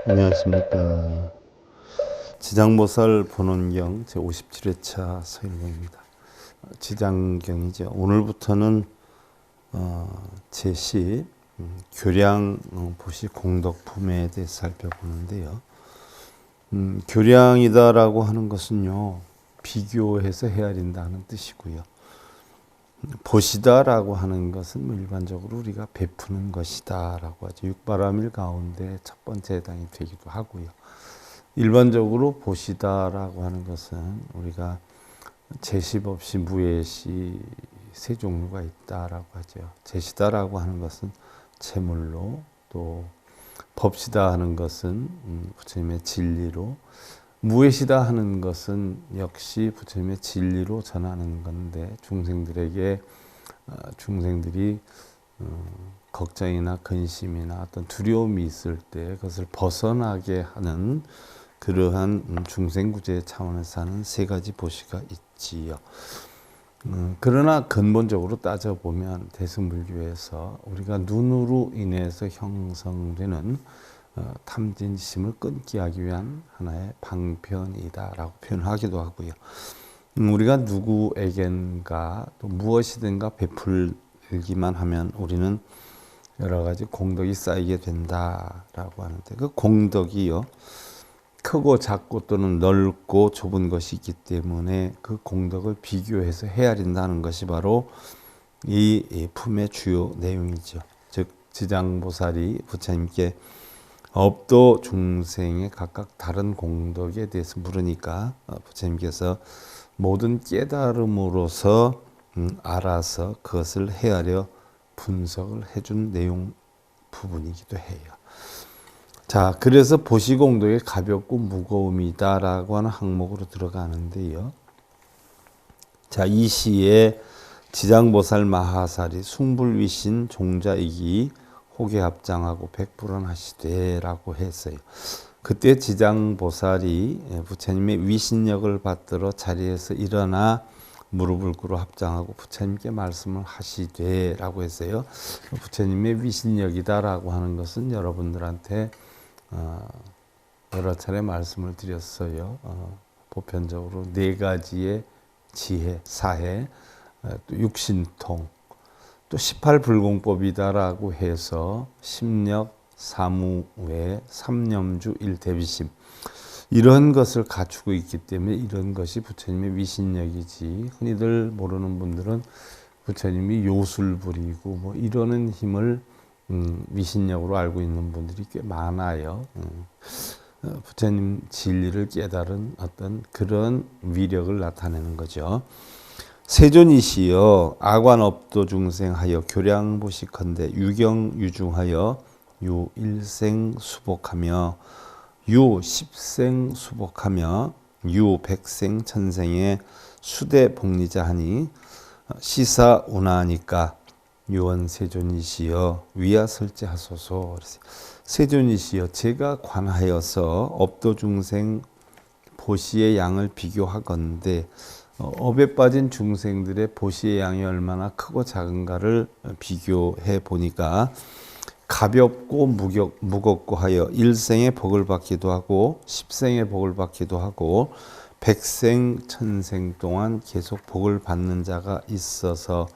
안녕하십니까. 지장보살 본원경 제57회차 서일봉입니다. 지장경이죠. 오늘부터는 제10 교량 보시 공덕품에 대해서 살펴보는데요. 교량이다라고 하는 것은요, 비교해서 헤아린다는 뜻이고요. 보시다라고 하는 것은 일반적으로 우리가 베푸는 것이다라고 하죠. 육바라밀 가운데 첫 번째 해당이 되기도 하고요. 일반적으로 보시다라고 하는 것은 우리가 제십 없이 무예시 세 종류가 있다라고 하죠. 제시다라고 하는 것은 채물로, 또 법시다 하는 것은 부처님의 진리로, 무예시다 하는 것은 역시 부처님의 진리로 전하는 건데, 중생들이 걱정이나 근심이나 어떤 두려움이 있을 때 그것을 벗어나게 하는 그러한 중생구제 차원에서 하는 세 가지 보시가 있지요. 그러나 근본적으로 따져보면 대승불교에서 우리가 눈으로 인해서 형성되는 탐진심을 끊게 하기 위한 하나의 방편이다라고 표현하기도 하고요. 우리가 누구에겐가 또 무엇이든가 베풀기만 하면 우리는 여러 가지 공덕이 쌓이게 된다라고 하는데, 그 공덕이요, 크고 작고 또는 넓고 좁은 것이 있기 때문에 그 공덕을 비교해서 헤아린다는 것이 바로 이 품의 주요 내용이죠. 즉 지장보살이 부처님께 업도 중생의 각각 다른 공덕에 대해서 물으니까 부처님께서 모든 깨달음으로서 알아서 그것을 헤아려 분석을 해준 내용 부분이기도 해요. 자, 그래서 보시공덕의 가볍고 무거움이다라고 하는 항목으로 들어가는데요. 자, 이 시에 지장보살 마하살이 숭불위신 종자이기 혹에 합장하고 백불언하시되라고 했어요. 그때 지장보살이 부처님의 위신력을 받들어 자리에서 일어나 무릎을 꿇어 합장하고 부처님께 말씀을 하시되라고 했어요. 부처님의 위신력이다라고 하는 것은 여러분들한테 여러 차례 말씀을 드렸어요. 보편적으로 네 가지의 지혜, 사해, 또 육신통, 또 18불공법이다라고 해서 심력, 사무외, 삼념주, 일대비심, 이런 것을 갖추고 있기 때문에 이런 것이 부처님의 위신력이지, 흔히들 모르는 분들은 부처님이 요술 부리고 뭐 이러는 힘을 위신력으로 알고 있는 분들이 꽤 많아요. 부처님 진리를 깨달은 어떤 그런 위력을 나타내는 거죠. 세존이시여 악관업도 중생하여 교량보시컨대 유경유중하여 유일생 수복하며 유십생 수복하며 유백생 천생의 수대복리자 하니 시사운하니까 유언세존이시여 위하설제하소서. 세존이시여, 제가 관하여서 업도중생 보시의 양을 비교하건대 업에 빠진 중생들의 보시의 양이 얼마나 크고 작은가를 비교해 보니까 가볍고 무겁고 하여 일생의 복을 받기도 하고 십생의 복을 받기도 하고 백생 천생 동안 계속 복을 받는 자가 있어서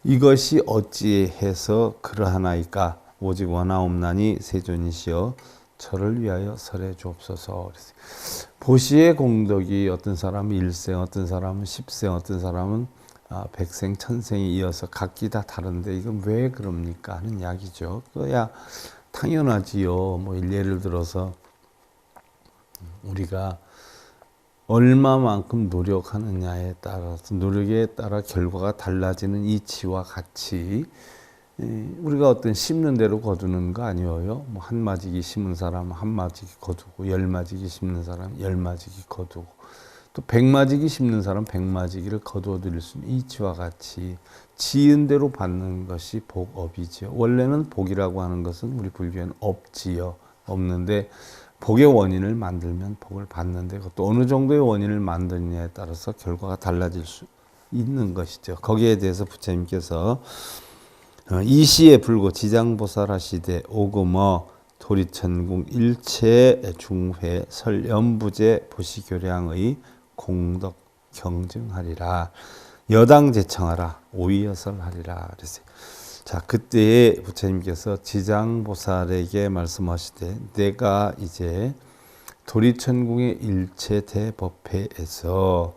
이것이 어찌해서 그러하나이까 오직 원하옵나니 세존이시여 저를 위하여 설해 주옵소서. 보시의 공덕이 어떤 사람은 일생, 어떤 사람은 십생, 어떤 사람은 백생, 천생이 이어서 각기 다 다른데 이건 왜 그럽니까 하는 이야기죠. 그야 당연하지요. 뭐 예를 들어서 우리가 얼마만큼 노력하느냐에 따라서, 노력에 따라 결과가 달라지는 이치와 같이 우리가 어떤 심는 대로 거두는 거 아니에요. 뭐 한 마지기 심은 사람 한 마지기 거두고, 열 마지기 심는 사람 열 마지기 거두고, 또 백 마지기 심는 사람 백 마지기를 거두어 드릴 수 있는 이치와 같이 지은 대로 받는 것이 복업이지요. 원래는 복이라고 하는 것은 우리 불교에는 없지요. 없는데 복의 원인을 만들면 복을 받는데, 그것도 어느 정도의 원인을 만드느냐에 따라서 결과가 달라질 수 있는 것이죠. 거기에 대해서 부처님께서 이시에 불고 지장보살 하시되 오금어 도리천궁 일체 중회 설연부제 보시교량의 공덕 경증하리라. 여당 제청하라. 오위여설하리라. 그랬어요. 자, 그때에 부처님께서 지장보살에게 말씀하시되 내가 이제 도리천궁의 일체 대법회에서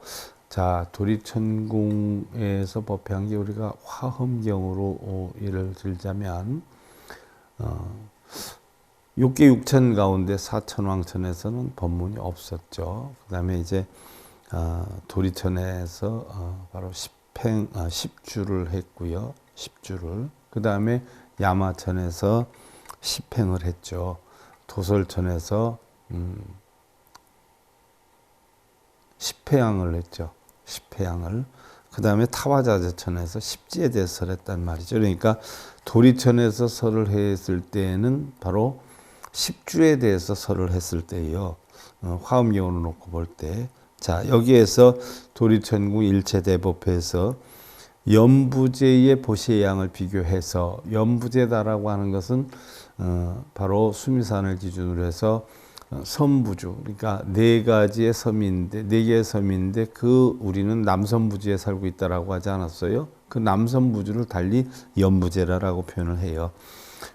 자, 도리천궁에서 법회한 게 우리가 화엄경으로 예를 들자면 6개 6천 가운데 사천왕천에서는 법문이 없었죠. 그 다음에 이제 도리천에서 바로 십주를 했고요. 십주를. 그 다음에 야마천에서 십행을 했죠. 도솔천에서 십회양을 했죠. 십회양을. 그 다음에 타화자재천에서 십지에 대해서 설했단 말이죠. 그러니까 도리천에서 설을 했을 때는 바로 십주에 대해서 설을 했을 때예요. 화엄경으로 놓고 볼 때. 자, 여기에서 도리천궁 일체대법회에서 연부제의 보시의 양을 비교해서 연부제다라고 하는 것은 바로 수미산을 기준으로 해서 섬부주, 그러니까 네 가지의 섬인데, 네 개의 섬인데 그 우리는 남섬부주에 살고 있다라고 하지 않았어요? 그 남섬부주를 달리 연부제라고 표현을 해요.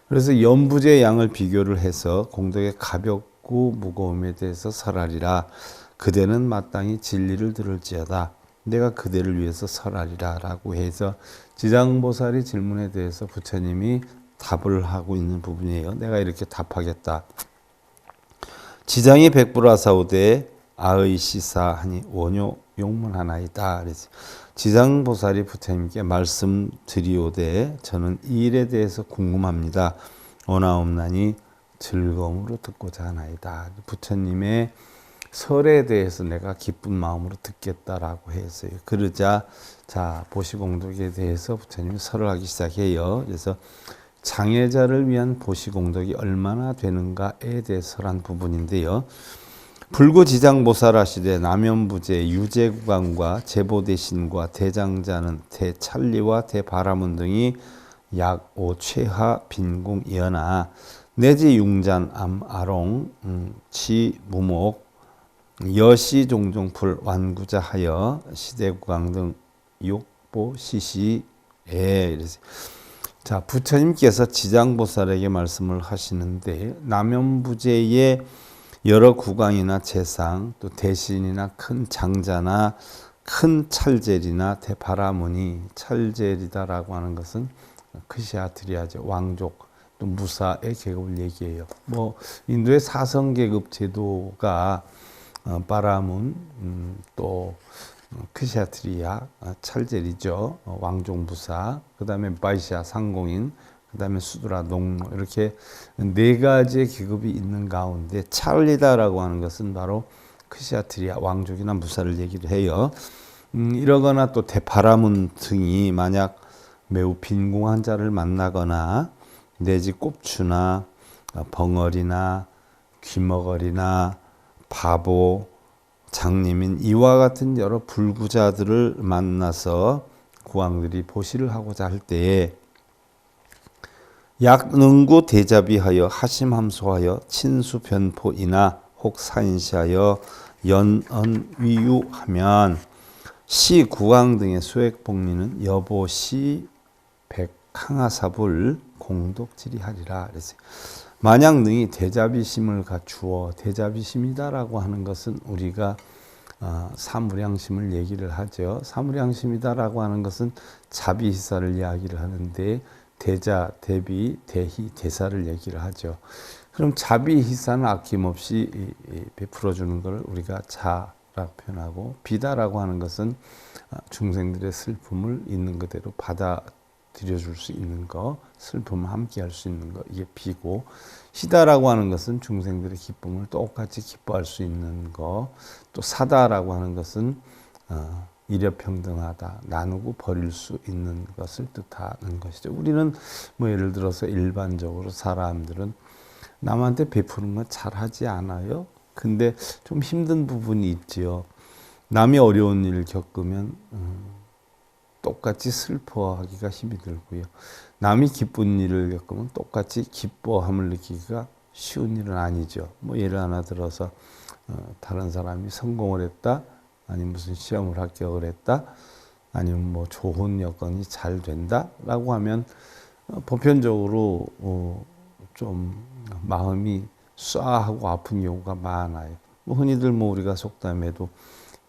그래서 연부제의 양을 비교를 해서 공덕의 가볍고 무거움에 대해서 설하리라. 그대는 마땅히 진리를 들을지어다. 내가 그대를 위해서 설하리라 라고 해서 지장보살이 질문에 대해서 부처님이 답을 하고 있는 부분이에요. 내가 이렇게 답하겠다. 지장이 백불화사오되 아의시사하니 원효 용문하나이다. 그래서 지장보살이 부처님께 말씀드리오되 저는 이 일에 대해서 궁금합니다. 원하옵나니 즐거움으로 듣고자 하나이다. 부처님의 설에 대해서 내가 기쁜 마음으로 듣겠다라고 했어요. 그러자 자 보시공덕에 대해서 부처님이 설을 하기 시작해요. 그래서 장애자를 위한 보시공덕이 얼마나 되는가에 대해서 설한 부분인데요. 불구지장보살 하시되 남연부제 유제구강과 제보대신과 대장자는 대찰리와 대바라문 등이 약 5최하 빈궁 이연하 내지 융잔 암아롱 치무목 여시 종종풀 완구자하여 시대구강 등 욕보 시시에 이래서 자 부처님께서 지장보살에게 말씀을 하시는데 남연부제의 여러 구강이나 재상 또 대신이나 큰 장자나 큰 찰젤이나 대바라문이 찰젤이다라고 하는 것은 크시아트리아죠 왕족 또 무사의 계급을 얘기해요. 뭐 인도의 사성 계급 제도가 바라문 또 크시아트리아 찰젤이죠. 왕족 무사 그 다음에 바이샤 상공인 그 다음에 수드라 농노 이렇게 네 가지의 계급이 있는 가운데 찰리다라고 하는 것은 바로 크시아트리아 왕족이나 무사를 얘기를 해요. 이러거나 또 대바라문 등이 만약 매우 빈궁한 자를 만나거나 내지 꼽추나 벙어리나 귀머거리나 바보, 장님인 이와 같은 여러 불구자들을 만나서 구왕들이 보시를 하고자 할 때에 약능구 대자비하여 하심함소하여 친수변포이나 혹 사인시하여 연언위유하면 시구왕 등의 수액복리는 여보시 백항하사불 공독지리하리라. 그랬어요. 만약 능히 대자비심을 갖추어 대자비심이다라고 하는 것은 우리가 사무량심을 얘기를 하죠. 사무량심이다라고 하는 것은 자비희사를 이야기를 하는데 대자, 대비, 대희, 대사를 얘기를 하죠. 그럼 자비희사는 아낌없이 베풀어주는 걸 우리가 자라고 표현하고 비다라고 하는 것은 중생들의 슬픔을 있는 그대로 받아들여줄 수 있는 거, 슬픔을 함께 할 수 있는 거, 이게 비고 희다라고 하는 것은 중생들의 기쁨을 똑같이 기뻐할 수 있는 거, 또 사다라고 하는 것은 일여평등하다, 나누고 버릴 수 있는 것을 뜻하는 것이죠. 우리는 뭐 예를 들어서 일반적으로 사람들은 남한테 베푸는 건 잘하지 않아요. 근데 좀 힘든 부분이 있지요. 남이 어려운 일을 겪으면 똑같이 슬퍼하기가 힘이 들고요. 남이 기쁜 일을 겪으면 똑같이 기뻐함을 느끼기가 쉬운 일은 아니죠. 뭐 예를 하나 들어서 다른 사람이 성공을 했다, 아니면 무슨 시험을 합격을 했다, 아니면 뭐 좋은 여건이 잘 된다라고 하면 보편적으로 좀 마음이 쏴하고 아픈 경우가 많아요. 뭐 흔히들 뭐 우리가 속담에도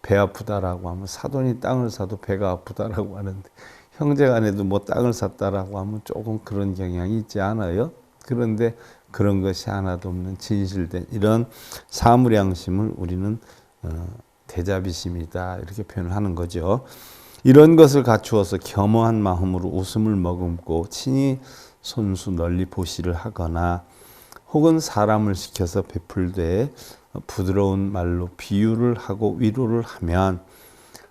배 아프다라고 하면 사돈이 땅을 사도 배가 아프다라고 하는데, 형제간에도 뭐 땅을 샀다라고 하면 조금 그런 경향이 있지 않아요? 그런데 그런 것이 하나도 없는 진실된 이런 사무량심을 우리는 대자비심이다 이렇게 표현을 하는 거죠. 이런 것을 갖추어서 겸허한 마음으로 웃음을 머금고 친히 손수 널리 보시를 하거나 혹은 사람을 시켜서 베풀되 부드러운 말로 비유를 하고 위로를 하면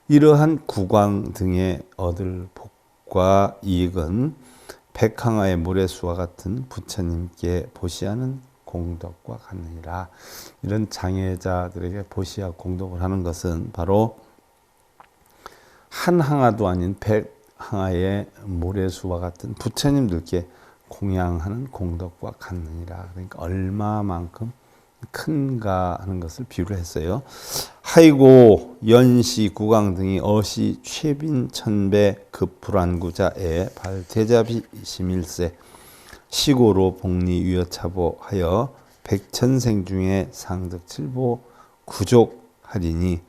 이러한 구광 등에 얻을 복과 이익은 백항아의 모래수와 같은 부처님께 보시하는 공덕과 같느니라. 이런 장애자들에게 보시하 공덕을 하는 것은 바로 한 항아도 아닌 백항아의 모래수와 같은 부처님들께 공양하는 공덕과 같느니라. 그러니까 얼마만큼 큰가 하는 것을 비유를 했어요. 하이고 연시 구강 등이 어시 최빈 천배 급불안구자에 발대자비심일세 시고로 복리 위여차보하여 백천생 중에 상득칠보 구족하리니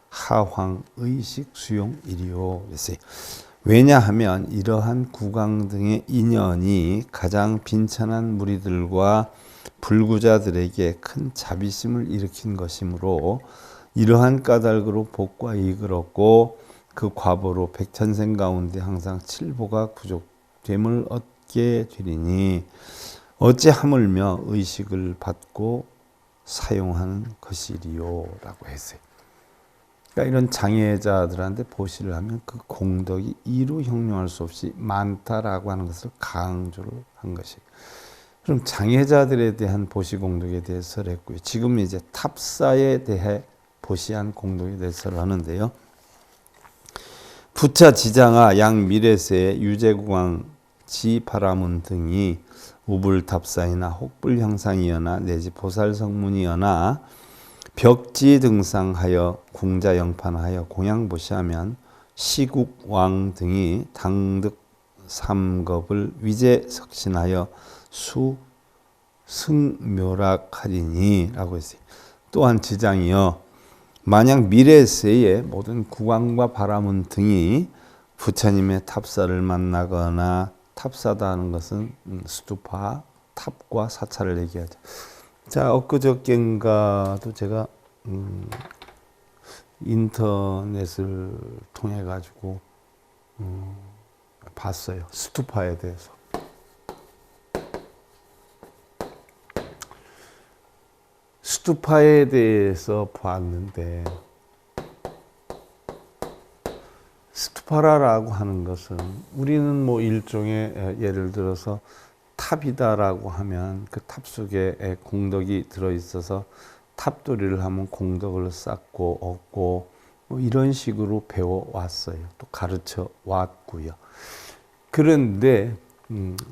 하황 의식 수용 일이요. 그랬어요. 왜냐하면 이러한 구강 등의 인연이 가장 빈천한 무리들과 불구자들에게 큰 자비심을 일으킨 것이므로 이러한 까닭으로 복과 이익을 얻고 그 과보로 백천생 가운데 항상 칠보가 구족됨을 얻게 되리니 어찌 하물며 의식을 받고 사용하는 것이리요 라고 했어요. 그러니까 이런 장애자들한테 보시를 하면 그 공덕이 이루 형용할 수 없이 많다라고 하는 것을 강조를 한 것이에요. 그럼 장애자들에 대한 보시 공덕에 대해서 했고요. 지금 이제 탑사에 대해 보시한 공덕에 대해서 하는데요. 부차 지장아 양 미래세 유제구광 지파라문 등이 우불탑사이나 혹불형상이거나 내지 보살성문이거나 벽지 등상하여 궁자영판하여 공양보시하면 시국왕 등이 당득 삼겁을 위제석신하여 수승묘락하리니 라고 했어요. 또한 지장이여 만약 미래세의 모든 구광과 바라문 등이 부처님의 탑사를 만나거나 탑사다 하는 것은 스투파, 탑과 사찰을 얘기하죠. 자, 엊그저께인가도 제가 인터넷을 통해 가지고 봤어요. 스투파에 대해서. 스투파에 대해서 봤는데 스투파라고 하는 것은 우리는 뭐 일종의 예를 들어서 탑이다라고 하면 그 탑 속에 공덕이 들어있어서 탑돌이를 하면 공덕을 쌓고 얻고 뭐 이런 식으로 배워왔어요. 또 가르쳐 왔고요. 그런데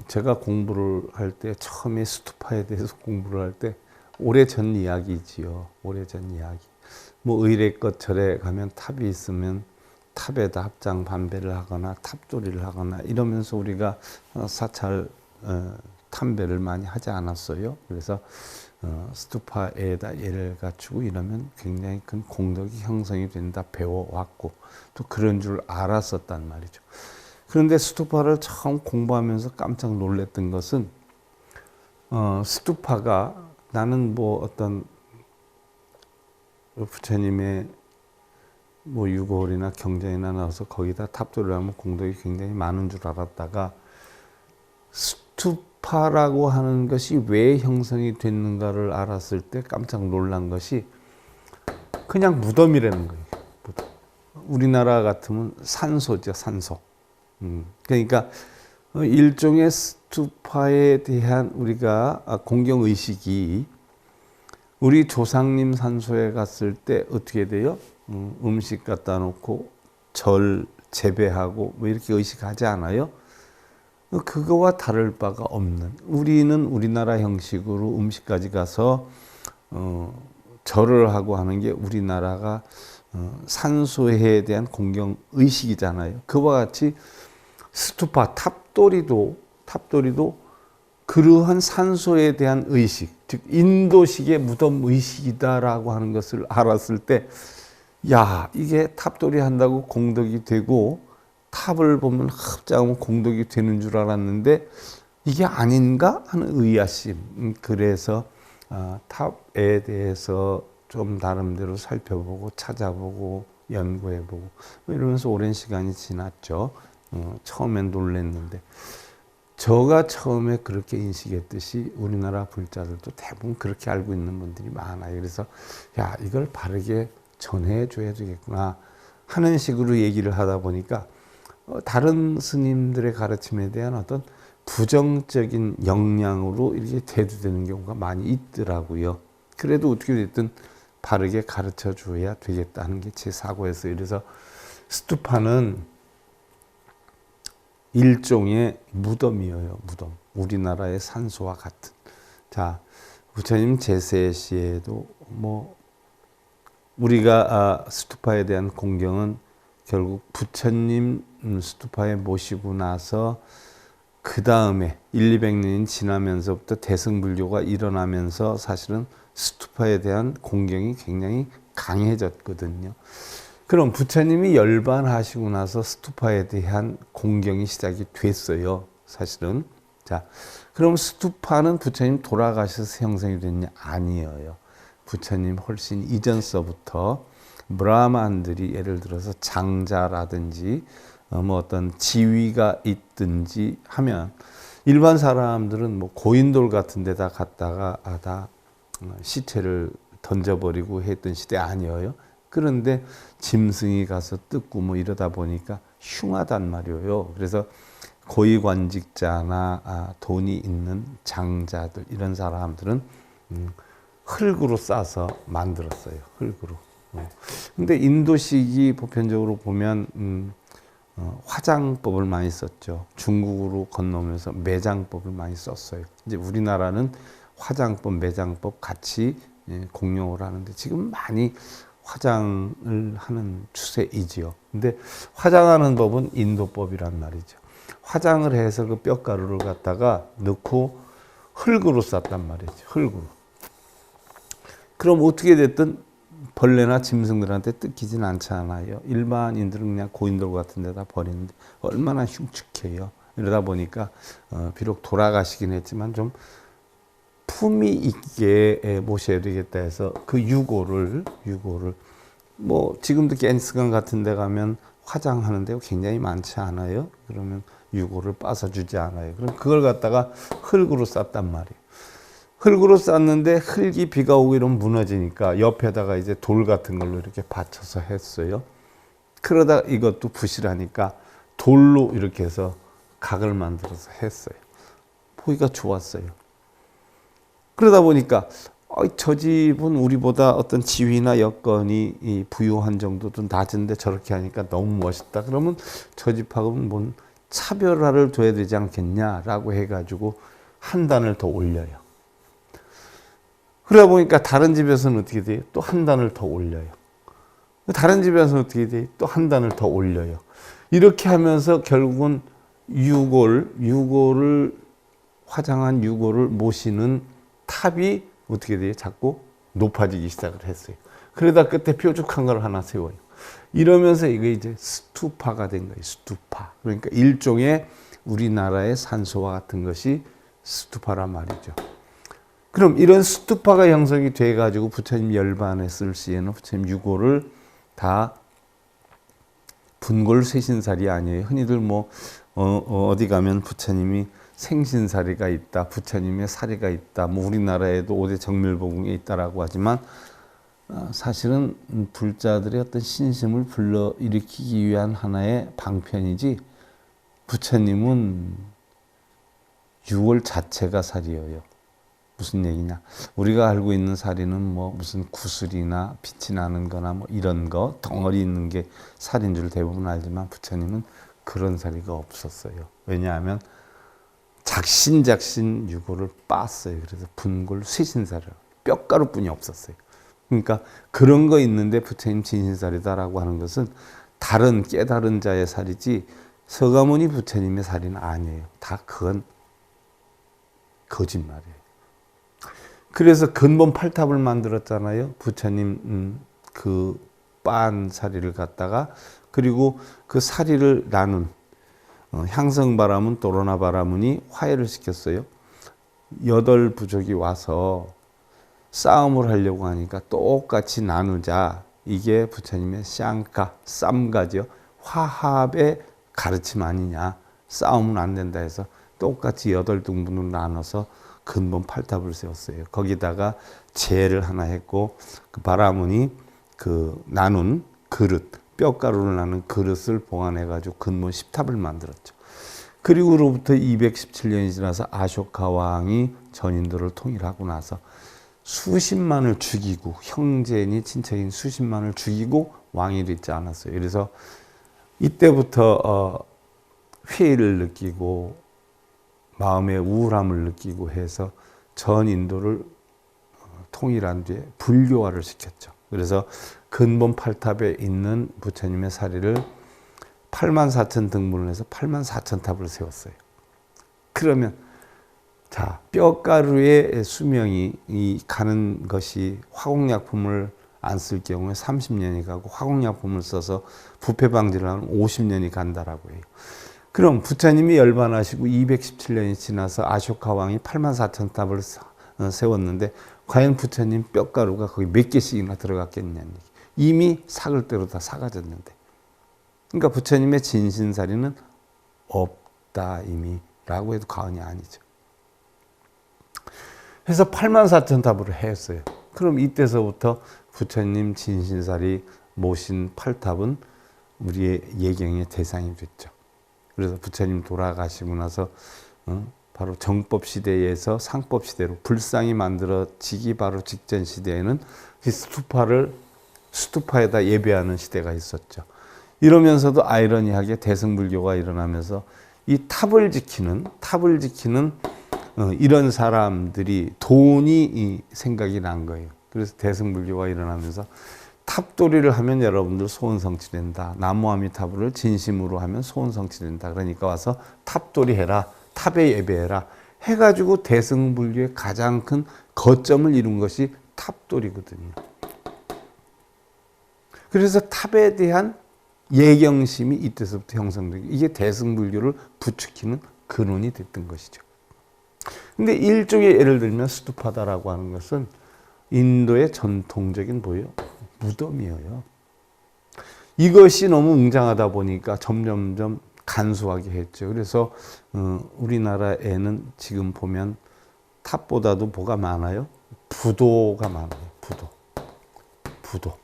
제가 공부를 할 때 처음에 스투파에 대해서 공부를 할 때 오래전 이야기지요. 오래전 이야기. 뭐 의례껏 절에 가면 탑이 있으면 탑에다 합장 반배를 하거나 탑돌이를 하거나 이러면서 우리가 사찰 탐배를 많이 하지 않았어요. 그래서 스투파에다 예를 갖추고 이러면 굉장히 큰 공덕이 형성이 된다 배워왔고 또 그런 줄 알았었단 말이죠. 그런데 스투파를 처음 공부하면서 깜짝 놀랐던 것은 스투파가 나는 뭐 어떤 부처님의 뭐 유골이나 경전이나 나와서 거기다 탑돌을 하면 공덕이 굉장히 많은 줄 알았다가 스투파라고 하는 것이 왜 형성이 됐는가를 알았을 때 깜짝 놀란 것이 그냥 무덤이라는 거예요. 무덤. 우리나라 같으면 산소죠, 산소. 그러니까 일종의 스투파에 대한 우리가 공경의식이 우리 조상님 산소에 갔을 때 어떻게 돼요? 음식 갖다 놓고 절 재배하고 뭐 이렇게 의식하지 않아요? 그거와 다를 바가 없는, 우리는 우리나라 형식으로 음식까지 가서 절을 하고 하는 게 우리나라가 산소에 대한 공경 의식이잖아요. 그와 같이 스투파 탑도리도 그러한 산소에 대한 의식, 즉 인도식의 무덤 의식이다라고 하는 것을 알았을 때, 야, 이게 탑돌이 한다고 공덕이 되고 탑을 보면 합작하면 공덕이 되는 줄 알았는데 이게 아닌가 하는 의아심. 그래서 탑에 대해서 좀 나름대로 살펴보고 찾아보고 연구해보고 이러면서 오랜 시간이 지났죠. 처음엔 놀랐는데, 저가 처음에 그렇게 인식했듯이 우리나라 불자들도 대부분 그렇게 알고 있는 분들이 많아요. 그래서 야, 이걸 바르게 전해줘야 되겠구나 하는 식으로 얘기를 하다 보니까 다른 스님들의 가르침에 대한 어떤 부정적인 영향으로 이렇게 대두되는 경우가 많이 있더라고요. 그래도 어떻게 됐든 바르게 가르쳐 줘야 되겠다는 게 제 사고였어요. 그래서 스투파는 일종의 무덤이에요. 무덤. 우리나라의 산소와 같은. 자, 부처님 제세 시에도 우리가 스투파에 대한 공경은 결국 부처님 스투파에 모시고 나서 그 다음에 1,200년이 지나면서부터 대승불교가 일어나면서 사실은 스투파에 대한 공경이 굉장히 강해졌거든요. 그럼 부처님이 열반하시고 나서 스투파에 대한 공경이 시작이 됐어요. 사실은. 자, 그럼 스투파는 부처님 돌아가셔서 형성이 됐냐? 아니에요. 부처님 훨씬 이전서부터 브라만들이 예를 들어서 장자라든지 어떤 지위가 있든지 하면 일반 사람들은 고인돌 같은 데다 갔다가 다 시체를 던져버리고 했던 시대 아니에요. 그런데 짐승이 가서 뜯고 이러다 보니까 흉하단 말이에요. 그래서 고위관직자나 돈이 있는 장자들, 이런 사람들은 흙으로 싸서 만들었어요. 흙으로. 근데 인도식이 보편적으로 보면 화장법을 많이 썼죠. 중국으로 건너면서 매장법을 많이 썼어요. 이제 우리나라는 화장법, 매장법 같이 공용을 하는데 지금 많이 화장을 하는 추세이지요. 근데 화장하는 법은 인도법이란 말이죠. 화장을 해서 그 뼈가루를 갖다가 넣고 흙으로 쌌단 말이죠. 흙으로. 그럼 어떻게 됐든 벌레나 짐승들한테 뜯기진 않잖아요. 일반인들은 그냥 고인돌 같은 데다 버리는데 얼마나 흉측해요. 이러다 보니까 비록 돌아가시긴 했지만 좀 품위 있게 모셔야 되겠다 해서 그 유골을 지금도 겐스강 같은 데 가면 화장하는 데가 굉장히 많지 않아요. 그러면 유골을 빠서 주지 않아요. 그럼 그걸 갖다가 흙으로 쌌단 말이에요. 흙으로 쌌는데 흙이 비가 오고 이러면 무너지니까 옆에다가 이제 돌 같은 걸로 이렇게 받쳐서 했어요. 그러다 이것도 부실하니까 돌로 이렇게 해서 각을 만들어서 했어요. 보기가 좋았어요. 그러다 보니까 저 집은 우리보다 어떤 지위나 여건이 부유한 정도도 낮은데 저렇게 하니까 너무 멋있다. 그러면 저 집하고는 뭔 차별화를 둬야 되지 않겠냐라고 해가지고 한 단을 더 올려요. 그러다 보니까 다른 집에서는 어떻게 돼요? 또 한 단을 더 올려요. 다른 집에서는 어떻게 돼요? 또 한 단을 더 올려요. 이렇게 하면서 결국은 유골을 화장한 유골을 모시는 탑이 어떻게 돼요? 자꾸 높아지기 시작을 했어요. 그러다 끝에 뾰족한 걸 하나 세워요. 이러면서 이게 이제 스투파가 된 거예요. 스투파. 그러니까 일종의 우리나라의 산소와 같은 것이 스투파란 말이죠. 그럼 이런 스투파가 형성이 돼가지고 부처님 열반했을 시에는 부처님 유골을 다 분골 쇄신살이 아니에요. 흔히들 어디 가면 부처님이 생신사리가 있다, 부처님의 사리가 있다, 우리나라에도 5대 정밀보궁에 있다라고 하지만 사실은 불자들의 어떤 신심을 불러일으키기 위한 하나의 방편이지 부처님은 유월 자체가 사리예요. 무슨 얘기냐? 우리가 알고 있는 사리는 무슨 구슬이나 빛이 나는 거나 이런 거, 덩어리 있는 게 살인 줄 대부분 알지만 부처님은 그런 사리가 없었어요. 왜냐하면 작신작신 유골을 빻았어요. 그래서 분골 쇠신살을 뼈가루뿐이 없었어요. 그러니까 그런 거 있는데 부처님 진신살이다라고 하는 것은 다른 깨달은 자의 살이지 서가모니 부처님의 살이는 아니에요. 다 그건 거짓말이에요. 그래서 근본 8탑을 만들었잖아요. 부처님 그 빤 사리를 갖다가 그리고 그 사리를 나눈 향성바라문 또로나바라문이 화해를 시켰어요. 8부족이 와서 싸움을 하려고 하니까 똑같이 나누자. 이게 부처님의 샹가, 쌈가죠. 화합의 가르침 아니냐. 싸움은 안 된다 해서 똑같이 8등분으로 나눠서 근본 8탑을 세웠어요. 거기다가 제를 하나 했고 그 바라문이 그 나눈 그릇, 뼈가루를 나눈 그릇을 봉안해가지고 근본 10탑을 만들었죠. 그리고로부터 217년이 지나서 아쇼카 왕이 전인도를 통일하고 나서 수십만을 죽이고 형제니 친척인 수십만을 죽이고 왕이 되지 않았어요. 그래서 이때부터 회의를 느끼고 마음의 우울함을 느끼고 해서 전 인도를 통일한 뒤에 불교화를 시켰죠. 그래서 근본 8탑에 있는 부처님의 사리를 84,000 등분을 해서 84,000탑을 세웠어요. 그러면 자, 뼈가루의 수명이 가는 것이 화공약품을 안 쓸 경우에 30년이 가고 화공약품을 써서 부패 방지를 하면 50년이 간다라고 해요. 그럼 부처님이 열반하시고 217년이 지나서 아쇼카 왕이 84,000탑을 세웠는데 과연 부처님 뼈가루가 거기 몇 개씩이나 들어갔겠냐는 얘기. 이미 삭을 대로 다 삭아졌는데. 그러니까 부처님의 진신사리는 없다 이미 라고 해도 과언이 아니죠. 그래서 84,000탑으로 했어요. 그럼 이때서부터 부처님 진신사리 모신 8탑은 우리의 예경의 대상이 됐죠. 그래서 부처님 돌아가시고 나서 바로 정법 시대에서 상법 시대로 불상이 만들어지기 바로 직전 시대에는 그 스투파에다 예배하는 시대가 있었죠. 이러면서도 아이러니하게 대승불교가 일어나면서 이 탑을 지키는 이런 사람들이 돈이 생각이 난 거예요. 그래서 대승불교가 일어나면서 탑도리를 하면 여러분들 소원 성취된다. 나무아미타불을 진심으로 하면 소원 성취된다. 그러니까 와서 탑도리 해라. 탑에 예배해라. 해가지고 대승불교의 가장 큰 거점을 이룬 것이 탑도리거든요. 그래서 탑에 대한 예경심이 이때서부터 형성되고 이게 대승불교를 부추기는 근원이 됐던 것이죠. 근데 일종의 예를 들면 스투파다라고 하는 것은 인도의 전통적인 뭐예요? 무덤이에요. 이것이 너무 웅장하다 보니까 점점점 간소하게 했죠. 그래서 우리나라에는 지금 보면 탑보다도 뭐가 많아요? 부도가 많아요. 부도.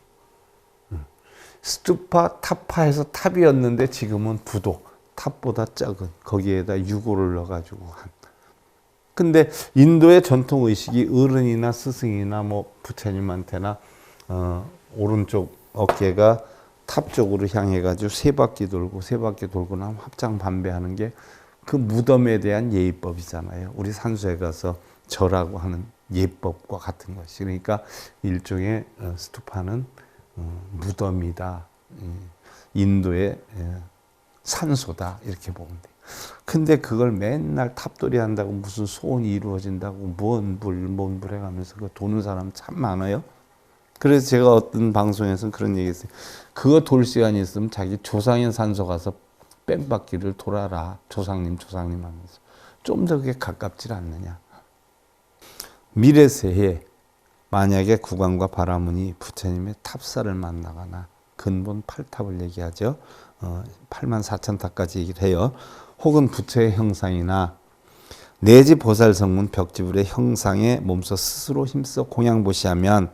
스투파, 타파에서 탑이었는데 지금은 부도, 탑보다 작은 거기에다 유골을 넣어가지고 한. 근데 인도의 전통 의식이 어른이나 스승이나 뭐 부처님한테나 오른쪽 어깨가 탑 쪽으로 향해가지고 세 바퀴 돌고 나면 합장반배하는 게 그 무덤에 대한 예의법이잖아요. 우리 산수에 가서 절하고 하는 예법과 같은 것이. 그러니까 일종의 스투파는 무덤이다. 인도의 산소다. 이렇게 보면 돼요. 근데 그걸 맨날 탑돌이 한다고 무슨 소원이 이루어진다고 뭔 불 해가면서 그거 도는 사람 참 많아요. 그래서 제가 어떤 방송에서 그런 얘기 했어요. 그거 돌 시간이 있으면 자기 조상인 산소 가서 뺑바퀴를 돌아라. 조상님 하면서. 좀 더 그게 가깝질 않느냐. 미래세에 만약에 국왕과 바라문이 부처님의 탑사를 만나거나 근본 8탑을 얘기하죠. 84,000탑까지 얘기를 해요. 혹은 부처의 형상이나 내지 보살성문 벽지불의 형상에 몸소 스스로 힘써 공양보시하면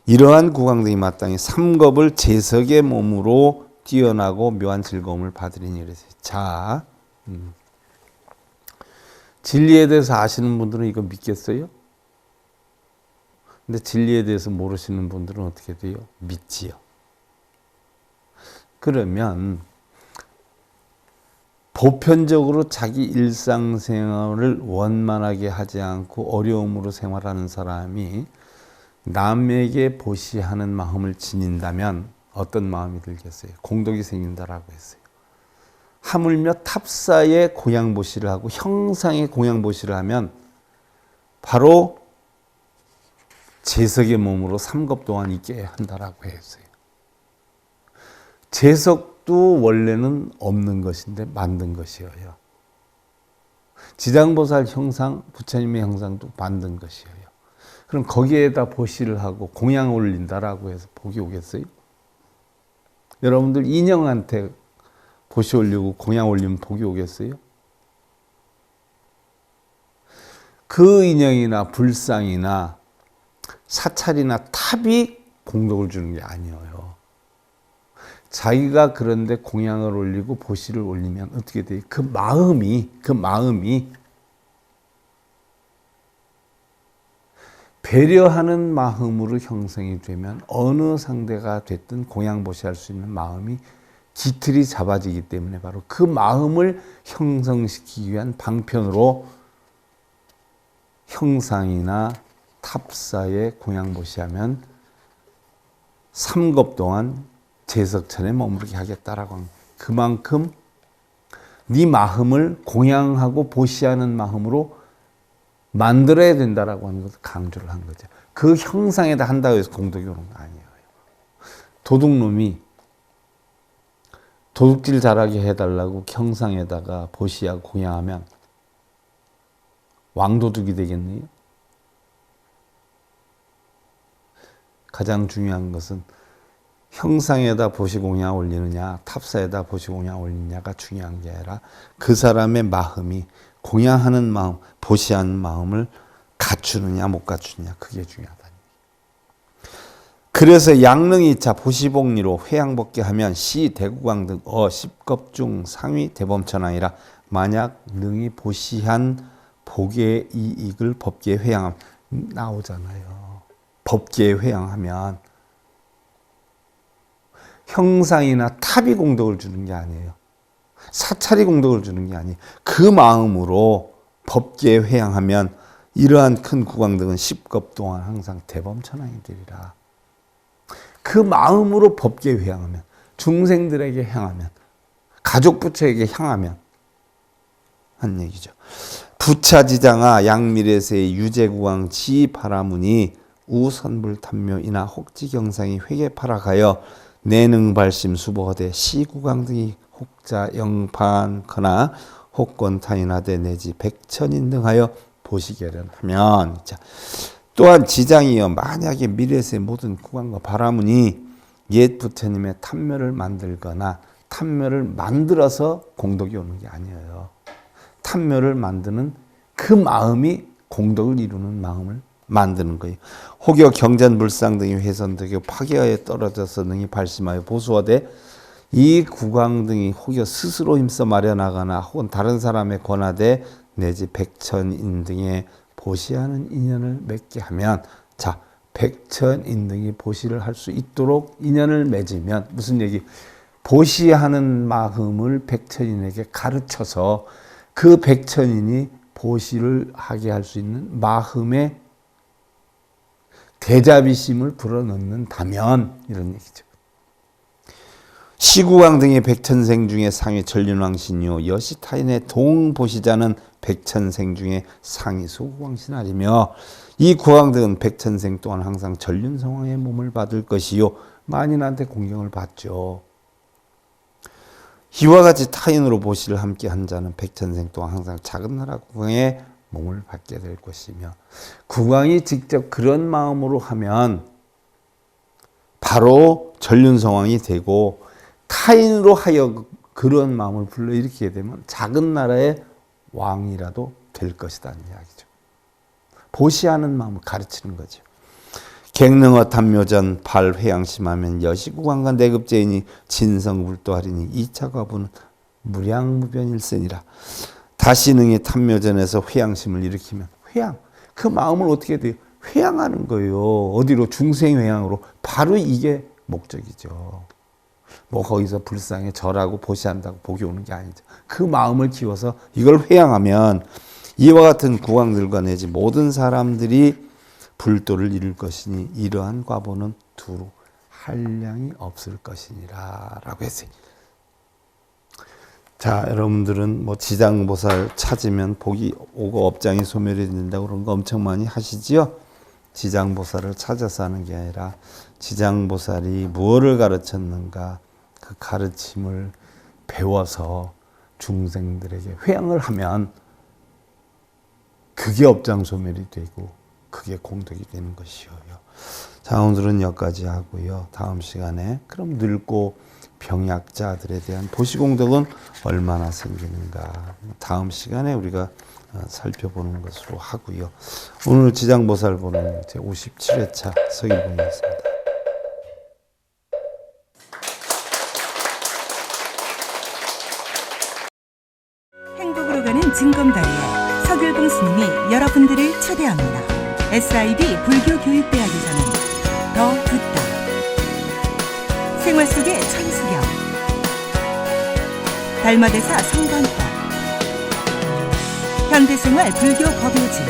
이러한 국왕들이 마땅히 삼겁을 제석의 몸으로 뛰어나고 묘한 즐거움을 받으리니 이랬어요. 자, 진리에 대해서 아시는 분들은 이거 믿겠어요? 근데 진리에 대해서 모르시는 분들은 어떻게 돼요? 믿지요. 그러면 보편적으로 자기 일상생활을 원만하게 하지 않고 어려움으로 생활하는 사람이 남에게 보시하는 마음을 지닌다면 어떤 마음이 들겠어요? 공덕이 생긴다라고 했어요. 하물며 탑사의 공양보시를 하고 형상의 공양보시를 하면 바로 재석의 몸으로 3겁 동안 있게 한다라고 했어요. 재석도 원래는 없는 것인데 만든 것이에요. 지장보살 형상, 부처님의 형상도 만든 것이에요. 그럼 거기에다 보시를 하고 공양 올린다라고 해서 복이 오겠어요? 여러분들 인형한테 보시 올리고 공양 올리면 복이 오겠어요? 그 인형이나 불상이나 사찰이나 탑이 공덕을 주는 게 아니에요. 자기가 그런데 공양을 올리고 보시를 올리면 어떻게 돼요? 그 마음이 배려하는 마음으로 형성이 되면 어느 상대가 됐든 공양보시할 수 있는 마음이 깃틀이 잡아지기 때문에 바로 그 마음을 형성시키기 위한 방편으로 형상이나 탑사에 공양보시하면 3겁 동안 재석천에 머무르게 하겠다라고 합니다. 그만큼 네 마음을 공양하고 보시하는 마음으로 만들어야 된다라고 하는 것을 강조를 한 거죠. 그 형상에다 한다고 해서 공덕이 오는 거 아니에요. 도둑놈이 도둑질 잘하게 해달라고 형상에다가 보시하고 공양하면 왕도둑이 되겠네요. 가장 중요한 것은 형상에다 보시 공양 올리느냐 탑사에다 보시 공양 올리느냐가 중요한 게 아니라 그 사람의 마음이 공양하는 마음, 보시하는 마음을 갖추느냐 못 갖추느냐 그게 중요하다. 그래서 양릉이차 보시복리로 회양법계 하면 시 대구광 등 십겁중 상위 대범천왕이라 만약 능이 보시한 복의 이익을 법계에 회양하면 나오잖아요. 법계에 회양하면 형상이나 탑이 공덕을 주는 게 아니에요. 사찰이 공덕을 주는 게 아니에요. 그 마음으로 법계에 회양하면 이러한 큰 구광 등은 10겁 동안 항상 대범천왕이 되리라. 그 마음으로 법계에 회양하면 중생들에게 향하면 가족 부처에게 향하면 한 얘기죠. 부차지장아 양미래세의 유제구광 지바라문이 우선불탐묘이나 혹지경상이 회계파락하여 내능발심 수보하되 시구광 등이 혹자 영판거나 혹권타인하되 내지 백천인 등하여 보시게련하면 또한 지장이여 만약에 미래세 모든 구광과 바라문이 옛 부처님의 탐묘를 만들거나 탐묘를 만들어서 공덕이 오는 게 아니에요. 탐묘를 만드는 그 마음이 공덕을 이루는 마음을 만드는 거예요. 혹여 경전불상 등이 훼손되고 파괴하여 떨어져서 능히 발심하여 보수하되 이 구광 등이 혹여 스스로 힘써 마련하거나 혹은 다른 사람의 권하되 내지 백천인 등의 보시하는 인연을 맺게 하면 자 백천인 등이 보시를 할 수 있도록 인연을 맺으면 무슨 얘기? 보시하는 마음을 백천인에게 가르쳐서 그 백천인이 보시를 하게 할 수 있는 마음의 대자비심을 불어넣는다면 이런 얘기죠. 시구왕 등의 백천생 중에 상위 전륜왕신이요 여시타인의 동보시자는 백천생 중에 상위 소구왕신하리며 이 구왕 등은 백천생 또한 항상 전륜성왕의 몸을 받을 것이요 만인한테 공경을 받죠. 이와 같이 타인으로 보시를 함께 한 자는 백천생 동안 항상 작은 나라 구광의 몸을 받게 될 것이며 구광이 직접 그런 마음으로 하면 바로 전륜성왕이 되고 타인으로 하여 그런 마음을 불러일으키게 되면 작은 나라의 왕이라도 될 것이라는 이야기죠. 보시하는 마음을 가르치는 거죠. 갱능어 탐묘전 발회양심하면 여시구광과 내급제인이 진성불도하리니 2차 과부는 무량무변일세니라. 다시 능히 탐묘전에서 회양심을 일으키면 회양, 그 마음을 어떻게 돼요? 회양하는 거예요. 어디로? 중생회양으로. 바로 이게 목적이죠. 뭐 거기서 불쌍해 절하고 보시한다고 복이 오는 게 아니죠. 그 마음을 키워서 이걸 회양하면 이와 같은 국왕들과 내지 모든 사람들이 불도를 이룰 것이니 이러한 과보는 두루 한량이 없을 것이니라 라고 했어요. 자, 여러분들은 뭐 지장보살 찾으면 복이 오고 업장이 소멸이 된다고 그런 거 엄청 많이 하시지요? 지장보살을 찾아서 하는 게 아니라 지장보살이 무엇을 가르쳤는가 그 가르침을 배워서 중생들에게 회양을 하면 그게 업장 소멸이 되고 그게 공덕이 되는 것이요. 자, 오늘은 여기까지 하고요. 다음 시간에 그럼 늙고 병약자들에 대한 보시공덕은 얼마나 생기는가 다음 시간에 우리가 살펴보는 것으로 하고요. 오늘 지장보살 보는 제 57회차 서길봉이었습니다. 행복으로 가는 징검다리에 서길봉 스님이 여러분들을 초대합니다. SIB 불교교육대학에서는 더 듣다, 생활 속의 천수경, 달마대사 성관법, 현대생활 불교 법요지,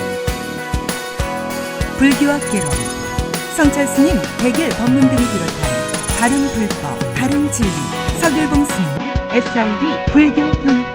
불교학 개론, 성찰스님 백일 법문 등을 비롯한 다른 불법, 다른 진리, 서길봉 스님 SIB 불교교육